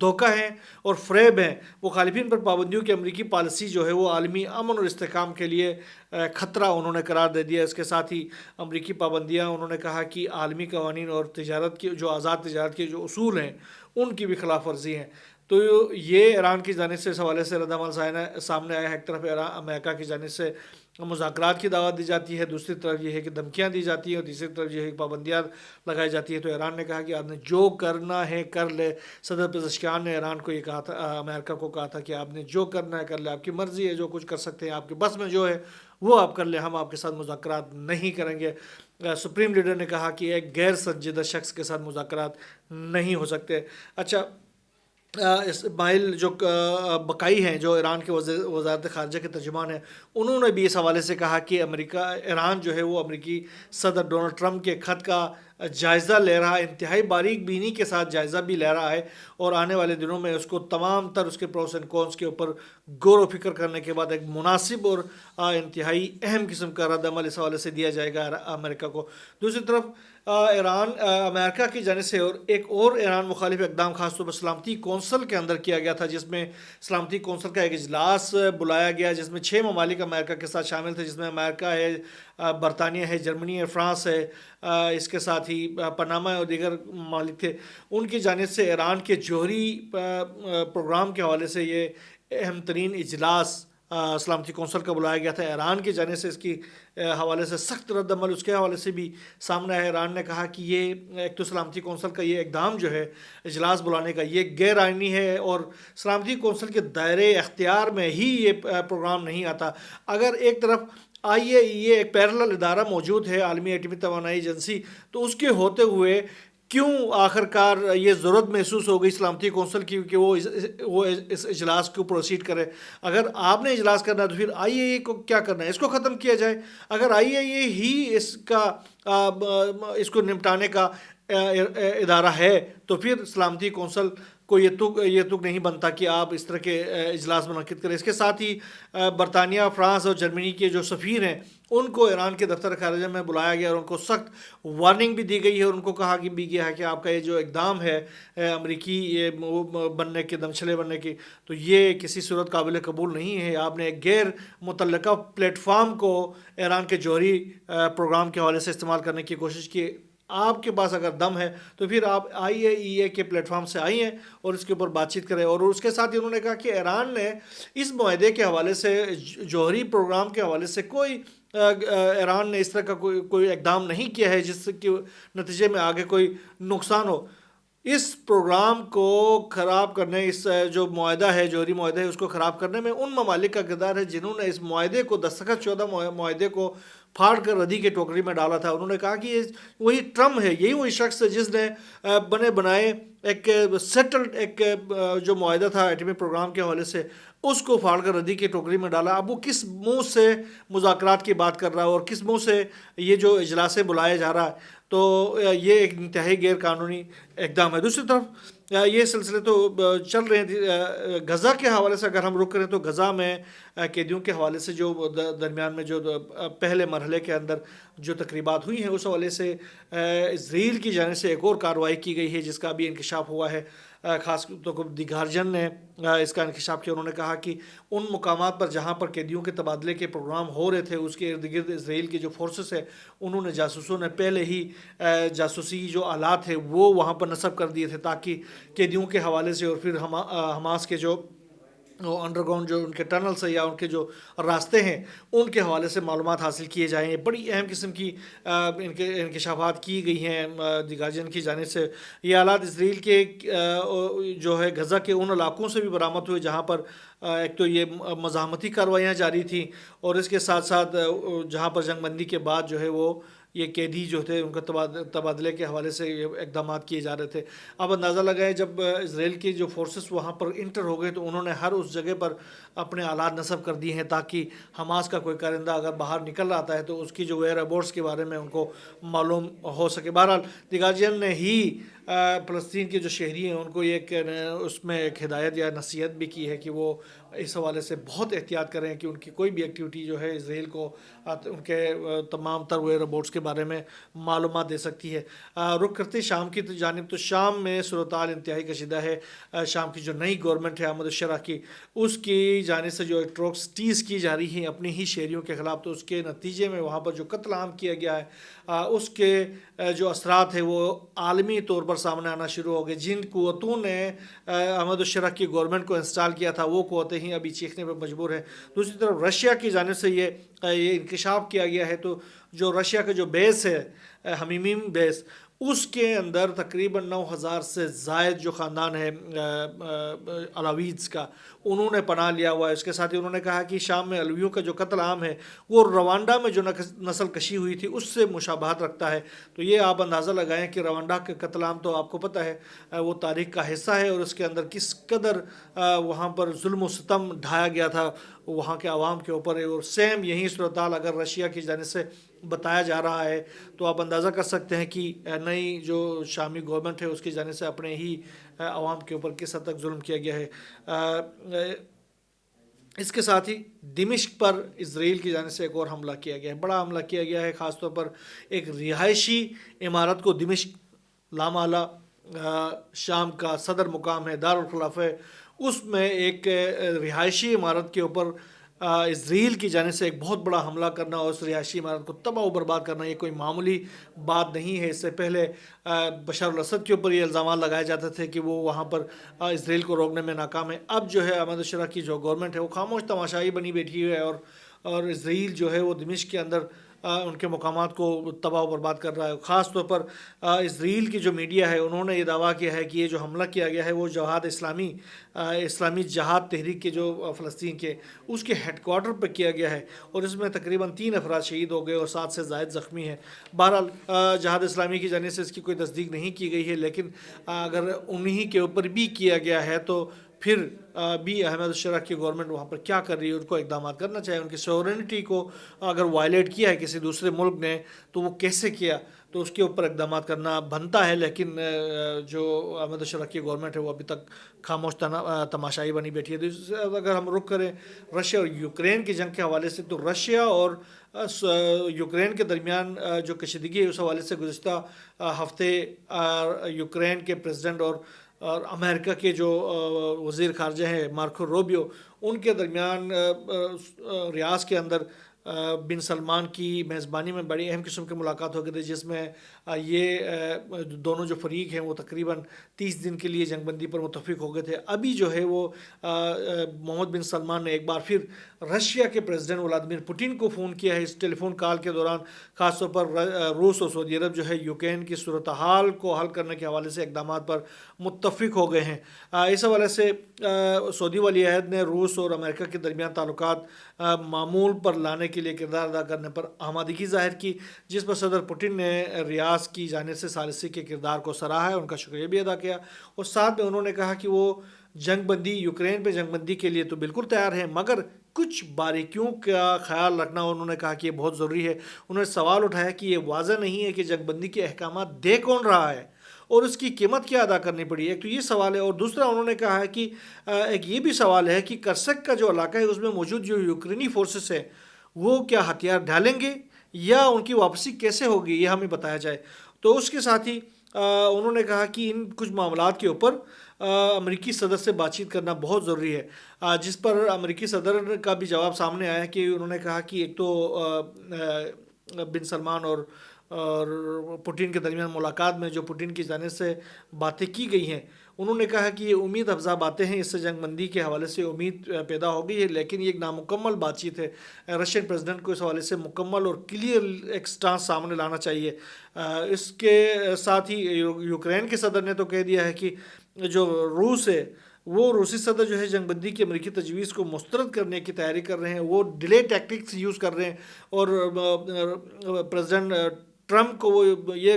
دھوکہ ہیں اور فریب ہیں۔ مخالفین پر پابندیوں کی امریکی پالیسی جو ہے وہ عالمی امن اور استحکام کے لیے خطرہ انہوں نے قرار دے دیا۔ اس کے ساتھ ہی امریکی پابندیاں انہوں نے کہا کہ عالمی قوانین اور تجارت کی جو آزاد تجارت کے جو اصول ہیں ان کی بھی خلاف ورزی ہیں۔ تو یہ ایران کی جانب سے اس حوالے سے رد عمل سامنے آیا ہے۔ ایک طرف امریکہ کی جانب سے مذاکرات کی دعوت دی جاتی ہے، دوسری طرف یہ ہے کہ دھمکیاں دی جاتی ہیں، اور تیسری طرف یہ ہے کہ پابندیاں لگائی جاتی ہیں۔ تو ایران نے کہا کہ آپ نے جو کرنا ہے کر لے۔ صدر پزشکیان نے ایران کو یہ کہا تھا، امریکہ کو کہا تھا کہ آپ نے جو کرنا ہے کر لے، آپ کی مرضی ہے، جو کچھ کر سکتے ہیں، آپ کے بس میں جو ہے وہ آپ کر لیں، ہم آپ کے ساتھ مذاکرات نہیں کریں گے۔ سپریم لیڈر نے کہا کہ ایک غیر سنجیدہ شخص کے ساتھ مذاکرات نہیں ہو سکتے۔ اچھا، اسماعیل جو بقائی ہیں جو ایران کے وزارت خارجہ کے ترجمان ہیں، انہوں نے بھی اس حوالے سے کہا کہ ایران جو ہے وہ امریکی صدر ڈونلڈ ٹرمپ کے خط کا جائزہ لے رہا ہے، انتہائی باریک بینی کے ساتھ جائزہ بھی لے رہا ہے، اور آنے والے دنوں میں اس کو تمام تر اس کے پروس اینڈ کونس کے اوپر غور و فکر کرنے کے بعد ایک مناسب اور انتہائی اہم قسم کا رد عمل اس حوالے سے دیا جائے گا امریکہ کو۔ دوسری طرف امریکہ کی جانب سے ایک اور ایران مخالف اقدام خاص طور پر سلامتی کونسل کے اندر کیا گیا تھا، جس میں سلامتی کونسل کا ایک اجلاس بلایا گیا جس میں 6 ممالک امریکہ کے ساتھ شامل تھے، جس میں امریکہ ہے، برطانیہ ہے، جرمنی ہے، فرانس ہے، اس کے ساتھ ہی پاناما اور دیگر ممالک تھے۔ ان کی جانب سے ایران کے جوہری پروگرام کے حوالے سے یہ اہم ترین اجلاس سلامتی کونسل کا بلایا گیا تھا۔ ایران کی جانب سے اس کی حوالے سے سخت رد عمل اس کے حوالے سے بھی سامنے آیا۔ ایران نے کہا کہ یہ ایک تو سلامتی کونسل کا یہ اقدام جو ہے اجلاس بلانے کا یہ غیر آئینی ہے، اور سلامتی کونسل کے دائرے اختیار میں ہی یہ پروگرام نہیں آتا۔ اگر ایک طرف IAEA ایک پیرلل ادارہ موجود ہے، عالمی ایٹمی توانائی ایجنسی، تو اس کے ہوتے ہوئے کیوں آخر کار یہ ضرورت محسوس ہو گئی سلامتی کونسل کی کہ وہ اس اجلاس کو پروسیڈ کرے؟ اگر آپ نے اجلاس کرنا ہے تو پھر IAEA کو کیا کرنا ہے؟ اس کو ختم کیا جائے۔ اگر IAEA ہی اس کو نمٹانے کا ادارہ ہے تو پھر سلامتی کونسل کو یہ تک نہیں بنتا کہ آپ اس طرح کے اجلاس منعقد کریں۔ اس کے ساتھ ہی برطانیہ، فرانس اور جرمنی کے جو سفیر ہیں ان کو ایران کے دفتر خارجہ میں بلایا گیا اور ان کو سخت وارننگ بھی دی گئی ہے، اور ان کو کہا بھی گیا ہے کہ آپ کا یہ جو اقدام ہے امریکی بننے کے دمچھلے بننے کی، تو یہ کسی صورت قابل قبول نہیں ہے۔ آپ نے ایک غیر متعلقہ پلیٹ فارم کو ایران کے جوہری پروگرام کے حوالے سے استعمال کرنے کی کوشش کی۔ آپ کے پاس اگر دم ہے تو پھر آپ IAEA کے پلیٹ فارم سے آئیے اور اس کے اوپر بات چیت کریں۔ اور اس کے ساتھ ہی انہوں نے کہا کہ ایران نے اس معاہدے کے حوالے سے، جوہری پروگرام کے حوالے سے ایران نے اس طرح کا کوئی اقدام نہیں کیا ہے جس کے نتیجے میں آگے کوئی نقصان ہو۔ اس پروگرام کو خراب کرنے، اس جو معاہدہ ہے، جوہری معاہدہ ہے، اس کو خراب کرنے میں ان ممالک کا کردار ہے جنہوں نے اس معاہدے کو دستخط شدہ معاہدے کو پھاڑ کر ردی کے ٹوکری میں ڈالا تھا۔ انہوں نے کہا کہ یہ وہی ٹرمپ ہے، یہی وہی شخص ہے جس نے بنے بنائے ایک سیٹلڈ ایک جو معاہدہ تھا ایٹمی پروگرام کے حوالے سے، اس کو پھاڑ کر ردی کی ٹوکری میں ڈالا۔ اب وہ کس منہ سے مذاکرات کی بات کر رہا ہے اور کس منہ سے یہ جو اجلاسیں بلایا جا رہا ہے، تو یہ ایک انتہائی غیر قانونی اقدام ہے۔ دوسری طرف یہ سلسلے تو چل رہے ہیں۔ غزہ کے حوالے سے اگر ہم رک کریں تو غزہ میں قیدیوں کے حوالے سے جو درمیان میں جو پہلے مرحلے کے اندر جو تقریبات ہوئی ہیں، اس حوالے سے اسرائیل کی جانب سے ایک اور کارروائی کی گئی ہے جس کا بھی انکشاف ہوا ہے۔ خاص طور پر دی گارجین نے اس کا انکشاف کیا۔ انہوں نے کہا کہ ان مقامات پر جہاں پر قیدیوں کے تبادلے کے پروگرام ہو رہے تھے، اس کے ارد گرد اسرائیل کی جو فورسز ہے، انہوں نے جاسوسوں نے پہلے ہی جاسوسی جو آلات ہے وہ وہاں پر نصب کر دیے تھے تاکہ قیدیوں کے حوالے سے اور پھر حماس کے جو انڈر گراؤنڈ جو ان کے ٹنلز ہیں یا ان کے جو راستے ہیں ان کے حوالے سے معلومات حاصل کیے جائیں۔ بڑی اہم قسم کی ان کے انکشافات کی گئی ہیں دی گارجین کی جانب سے۔ یہ آلات اسرائیل کے جو ہے غزہ کے ان علاقوں سے بھی برآمد ہوئے جہاں پر ایک تو یہ مزاحمتی کارروائیاں جاری تھیں، اور اس کے ساتھ ساتھ جہاں پر جنگ بندی کے بعد جو ہے وہ یہ قیدی جو تھے ان کا تبادلے کے حوالے سے یہ اقدامات کیے جا رہے تھے۔ اب اندازہ لگائیں جب اسرائیل کی جو فورسز وہاں پر انٹر ہو گئے تو انہوں نے ہر اس جگہ پر اپنے آلات نصب کر دیے ہیں تاکہ حماس کا کوئی کارندہ اگر باہر نکل آتا ہے تو اس کی جو ویئر ابورٹس کے بارے میں ان کو معلوم ہو سکے۔ بہرحال دی گارجین نے ہی فلسطین کے جو شہری ہیں ان کو ایک اس میں ایک ہدایت یا نصیحت بھی کی ہے کہ وہ اس حوالے سے بہت احتیاط کریں کہ ان کی کوئی بھی ایکٹیویٹی جو ہے اسرائیل کو ان کے تمام تر ہوئے رپورٹس کے بارے میں معلومات دے سکتی ہے۔ رخ کرتے شام کی جانب، تو شام میں صورتحال انتہائی کشیدہ ہے۔ شام کی جو نئی گورنمنٹ ہے احمد الشرح کی، اس کی جانب سے جو ایٹروسٹیز کی جا رہی ہیں اپنی ہی شہریوں کے خلاف، تو اس کے نتیجے میں وہاں پر جو قتل عام کیا گیا ہے اس کے جو اثرات ہیں وہ عالمی طور پر سامنے آنا شروع ہو گئے۔ جن قوتوں نے احمد الشرح کی گورنمنٹ کو انسٹال کیا تھا وہ قوتیں ہی ابھی چیخنے پر مجبور ہیں۔ دوسری طرف رشیا کی جانب سے یہ انکشاف کیا گیا ہے، تو جو رشیا کا جو بیس ہے حمیمیم بیس، اس کے اندر تقریباً 9,000 سے زائد جو خاندان ہے علاویز کا، انہوں نے پناہ لیا ہوا ہے۔ اس کے ساتھ ہی انہوں نے کہا کہ شام میں علویوں کا جو قتل عام ہے وہ روانڈا میں جو نسل کشی ہوئی تھی اس سے مشابہت رکھتا ہے۔ تو یہ آپ اندازہ لگائیں کہ روانڈا کا قتل عام تو آپ کو پتہ ہے وہ تاریخ کا حصہ ہے، اور اس کے اندر کس قدر وہاں پر ظلم و ستم ڈھایا گیا تھا وہاں کے عوام کے اوپر، اور سیم یہی صورتحال اگر رشیا کی جانب سے بتایا جا رہا ہے تو آپ اندازہ کر سکتے ہیں کہ نئی جو شامی گورنمنٹ ہے اس کی جانب سے اپنے ہی عوام کے اوپر کس حد تک ظلم کیا گیا ہے۔ اس کے ساتھ ہی دمشق پر اسرائیل کی جانب سے ایک اور حملہ کیا گیا ہے، بڑا حملہ کیا گیا ہے، خاص طور پر ایک رہائشی عمارت کو دمشق لامالہ شام کا صدر مقام ہے، دارالخلافہ ہے، اس میں ایک رہائشی عمارت کے اوپر اسرائیل کی جانب سے ایک بہت بڑا حملہ کرنا اور اس رہائشی عمارت کو تباہ و برباد کرنا یہ کوئی معمولی بات نہیں ہے۔ اس سے پہلے بشار الاسد کے اوپر یہ الزامات لگائے جاتے تھے کہ وہ وہاں پر اسرائیل کو روکنے میں ناکام ہے۔ اب جو ہے احمد الشرح کی جو گورنمنٹ ہے وہ خاموش تماشائی بنی بیٹھی ہے، اور اسرائیل جو ہے وہ دمشق کے اندر ان کے مقامات کو تباہ و برباد کر رہا ہے۔ خاص طور پر اسرائیل کی جو میڈیا ہے انہوں نے یہ دعویٰ کیا ہے کہ یہ جو حملہ کیا گیا ہے وہ جہاد اسلامی جہاد تحریک کے جو فلسطین کے اس کے ہیڈ کوارٹر پر کیا گیا ہے، اور اس میں تقریباً 3 افراد شہید ہو گئے اور 7 سے زائد زخمی ہیں۔ بہرحال جہاد اسلامی کی جانب سے اس کی کوئی تصدیق نہیں کی گئی ہے، لیکن اگر انہی کے اوپر بھی کیا گیا ہے تو پھر بھی احمد الشرح کی گورنمنٹ وہاں پر کیا کر رہی ہے، ان کو اقدامات کرنا چاہیے۔ ان کی سورنٹی کو اگر وائلیٹ کیا ہے کسی دوسرے ملک نے تو وہ کیسے کیا، تو اس کے اوپر اقدامات کرنا بنتا ہے، لیکن جو احمد الشرح کی گورنمنٹ ہے وہ ابھی تک خاموش تماشائی بنی بیٹھی ہے۔ اگر ہم رخ کریں رشیا اور یوکرین کی جنگ کے حوالے سے، تو رشیا اور یوکرین کے درمیان جو کشیدگی ہے اس حوالے سے گزشتہ ہفتے یوکرین کے پریزیڈنٹ اور امریکہ کے جو وزیر خارجہ ہیں مارکو روبیو، ان کے درمیان ریاض کے اندر بن سلمان کی میزبانی میں بڑی اہم قسم کی ملاقات ہو گئی تھی، جس میں یہ دونوں جو فریق ہیں وہ تقریباً 30 دن کے لیے جنگ بندی پر متفق ہو گئے تھے۔ ابھی جو ہے وہ محمد بن سلمان نے ایک بار پھر رشیا کے پریزیڈنٹ ولادیمیر پوٹن کو فون کیا ہے۔ اس ٹیلی فون کال کے دوران خاص طور پر روس اور سعودی عرب جو ہے یوکرین کی صورتحال کو حل کرنے کے حوالے سے اقدامات پر متفق ہو گئے ہیں۔ اس حوالے سے سعودی ولی عہد نے روس اور امریکہ کے درمیان تعلقات معمول پر لانے کے لیے کردار ادا کرنے پر آمادگی ظاہر کی، جس پر صدر پوٹن نے ریاض کی جانب سے ثالثی کے کردار کو سراہا ہے، ان کا شکریہ بھی ادا کیا، اور ساتھ میں انہوں نے کہا کہ وہ جنگ بندی یوکرین پہ جنگ بندی کے لیے تو بالکل تیار ہیں، مگر کچھ باریکیوں کا خیال رکھنا انہوں نے کہا کہ یہ بہت ضروری ہے۔ انہوں نے سوال اٹھایا کہ یہ واضح نہیں ہے کہ جنگ بندی کے احکامات دے کون رہا ہے اور اس کی قیمت کیا ادا کرنی پڑی۔ ایک تو یہ سوال ہے، اور دوسرا انہوں نے کہا ہے کہ ایک یہ بھی سوال ہے کہ کرسک کا جو علاقہ ہے اس میں موجود جو یوکرینی فورسز ہیں وہ کیا ہتھیار ڈالیں گے یا ان کی واپسی کیسے ہوگی، یہ ہمیں بتایا جائے۔ تو اس کے ساتھ ہی انہوں نے کہا کہ ان کچھ معاملات کے اوپر امریکی صدر سے بات چیت کرنا بہت ضروری ہے، جس پر امریکی صدر کا بھی جواب سامنے آیا کہ انہوں نے کہا کہ ایک تو بن سلمان اور پوٹن کے درمیان ملاقات میں جو پوٹن کی جانب سے باتیں کی گئی ہیں، انہوں نے کہا کہ یہ امید افزا باتیں ہیں، اس سے جنگ بندی کے حوالے سے امید پیدا ہو گئی ہے، لیکن یہ ایک نامکمل بات چیت ہے۔ رشین پریزیڈنٹ کو اس حوالے سے مکمل اور کلیئر ایک سٹانس سامنے لانا چاہیے۔ اس کے ساتھ ہی یوکرین کے صدر نے تو کہہ دیا ہے کہ جو روس ہے وہ روسی صدر جو ہے جنگ بندی کی امریکی تجویز کو مسترد کرنے کی تیاری کر رہے ہیں، وہ ڈیلے ٹیکٹکس یوز کر رہے ہیں، اور پریزیڈنٹ ٹرمپ کو وہ یہ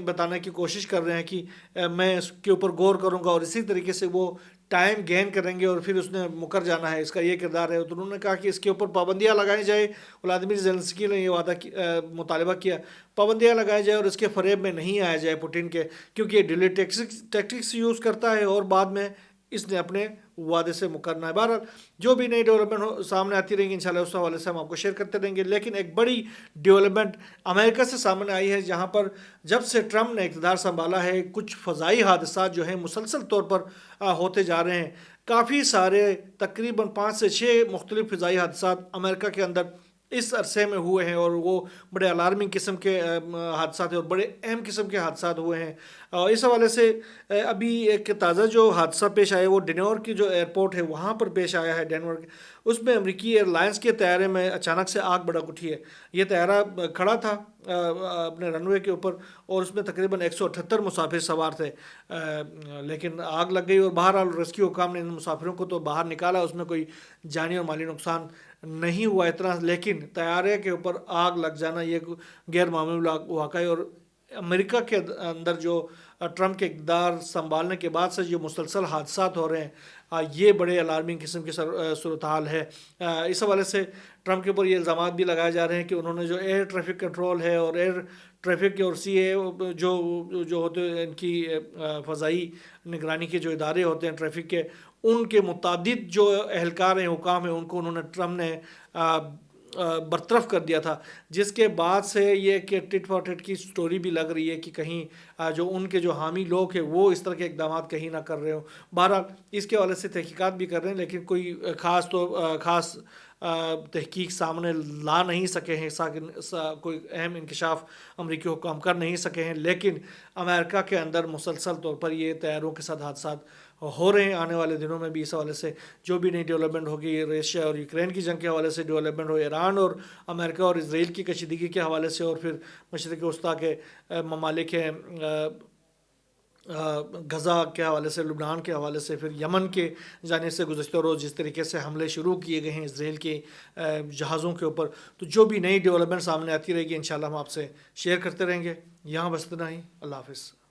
بتانے کی کوشش کر رہے ہیں کہ میں اس کے اوپر غور کروں گا، اور اسی طریقے سے وہ ٹائم گین کریں گے اور پھر اس نے مکر جانا ہے، اس کا یہ کردار ہے۔ تو انہوں نے کہا کہ اس کے اوپر پابندیاں لگائی جائے، ولادیمیر زیلنسکی نے یہ مطالبہ کیا، پابندیاں لگائی جائے اور اس کے فریب میں نہیں آیا جائے پوٹین کے، کیونکہ یہ ڈیلے ٹیکٹکس یوز کرتا ہے اور بعد میں اس نے اپنے وعدے سے مکرنا ہے۔ بہرحال جو بھی نئی ڈیولپمنٹ سامنے آتی رہیں گی انشاءاللہ اس حوالے سے ہم آپ کو شیئر کرتے رہیں گے۔ لیکن ایک بڑی ڈیولپمنٹ امریکہ سے سامنے آئی ہے، جہاں پر جب سے ٹرمپ نے اقتدار سنبھالا ہے کچھ فضائی حادثات جو ہیں مسلسل طور پر ہوتے جا رہے ہیں۔ کافی سارے تقریباً 5 سے 6 مختلف فضائی حادثات امریکہ کے اندر اس عرصے میں ہوئے ہیں، اور وہ بڑے الارمنگ قسم کے حادثات ہیں اور بڑے اہم قسم کے حادثات ہوئے ہیں۔ اس حوالے سے ابھی ایک تازہ جو حادثہ پیش آیا وہ ڈینور کی جو ایئرپورٹ ہے وہاں پر پیش آیا ہے، ڈینور کے، اس میں امریکی ایئر لائنس کے طیارے میں اچانک سے آگ بھڑک اٹھی ہے۔ یہ طیارہ کھڑا تھا اپنے رن وے کے اوپر اور اس میں تقریباً 178 مسافر سوار تھے، لیکن آگ لگ گئی اور بہرحال ریسکیو حکام نے ان مسافروں کو تو باہر نکالا، اس میں کوئی جانی اور مالی نقصان نہیں ہوا اتنا، لیکن طیارے کے اوپر آگ لگ جانا یہ غیر معمولی واقعہ ہے۔ اور امریکہ کے اندر جو ٹرمپ کے اقتدار سنبھالنے کے بعد سے جو مسلسل حادثات ہو رہے ہیں یہ بڑے الارمنگ قسم کی صورتحال ہے۔ اس حوالے سے ٹرمپ کے اوپر یہ الزامات بھی لگائے جا رہے ہیں کہ انہوں نے جو ایئر ٹریفک کنٹرول ہے اور ایئر ٹریفک اور سی اے جو ہوتے ہیں ان کی فضائی نگرانی کے جو ادارے ہوتے ہیں ٹریفک کے، ان کے متعدد جو اہلکار ہیں، حکام ہیں، ان کو انہوں نے ٹرمپ نے برطرف کر دیا تھا، جس کے بعد سے یہ کہ ٹٹ فار ٹٹ کی سٹوری بھی لگ رہی ہے کہ کہیں جو ان کے جو حامی لوگ ہیں وہ اس طرح کے اقدامات کہیں نہ کر رہے ہوں۔ بہرحال اس کے حوالے سے تحقیقات بھی کر رہے ہیں، لیکن کوئی خاص تحقیق سامنے لا نہیں سکے ہیں، کوئی اہم انکشاف امریکی حکام کر نہیں سکے ہیں۔ لیکن امریکہ کے اندر مسلسل طور پر یہ طیاروں کے ساتھ حادثات ہو رہے ہیں، آنے والے دنوں میں بھی اس حوالے سے جو بھی نئی ڈیولپمنٹ ہوگی، رشیا اور یوکرین کی جنگ کے حوالے سے ڈیولپمنٹ ہو، ایران اور امریکہ اور اسرائیل کی کشیدگی کے حوالے سے، اور پھر مشرق وسطیٰ کے ممالک ہیں، غزہ کے حوالے سے، لبنان کے حوالے سے، پھر یمن کے جانب سے گزشتہ روز جس طریقے سے حملے شروع کیے گئے ہیں اسرائیل کے جہازوں کے اوپر، تو جو بھی نئی ڈیولپمنٹ سامنے آتی رہے گی انشاءاللہ ہم آپ سے شیئر کرتے رہیں گے۔ یہاں بس اتنا ہی، اللہ حافظ۔